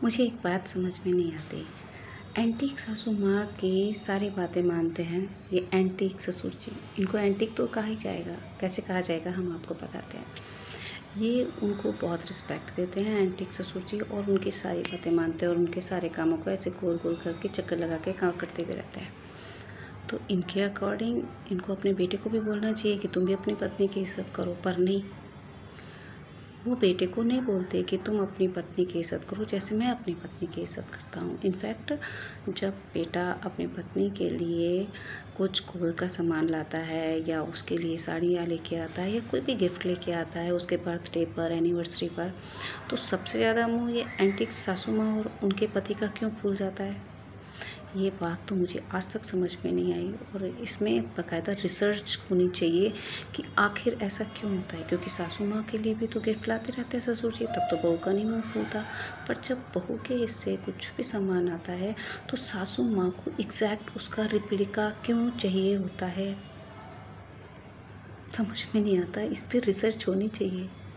मुझे एक बात समझ में नहीं आती। एंटीक सासू माँ की सारी बातें मानते हैं ये एंटीक ससुर जी। इनको एंटीक तो कहा ही जाएगा, कैसे कहा जाएगा हम आपको बताते हैं। ये उनको बहुत रिस्पेक्ट देते हैं एंटीक ससुर जी, और उनकी सारी बातें मानते हैं और उनके सारे कामों को ऐसे गोल गोल करके चक्कर लगा के काम करते भी रहते हैं। तो इनके अकॉर्डिंग इनको अपने बेटे को भी बोलना चाहिए कि तुम भी अपनी पत्नी की इज़्ज़त करो, पर नहीं, वो बेटे को नहीं बोलते कि तुम अपनी पत्नी की इज़्ज़त करो जैसे मैं अपनी पत्नी की इज़्ज़त करता हूँ। इनफैक्ट जब बेटा अपनी पत्नी के लिए कुछ गोल्ड का सामान लाता है या उसके लिए साड़ियाँ लेके आता है या कोई भी गिफ्ट लेके आता है उसके बर्थडे पर, एनिवर्सरी पर, तो सबसे ज़्यादा मुँह ये एंटीक सासू माँ और उनके पति का क्यों फूल जाता है। ये बात तो मुझे आज तक समझ में नहीं आई, और इसमें बाकायदा रिसर्च होनी चाहिए कि आखिर ऐसा क्यों होता है। क्योंकि सासू माँ के लिए भी तो गिफ्ट लाते रहते हैं ससुर जी, तब तो बहू का नहीं मुँह खुलता। पर जब बहू के हिस्से कुछ भी सामान आता है तो सासू माँ को एग्जैक्ट उसका रिप्लिका क्यों चाहिए होता है, समझ में नहीं आता। इस पर रिसर्च होनी चाहिए।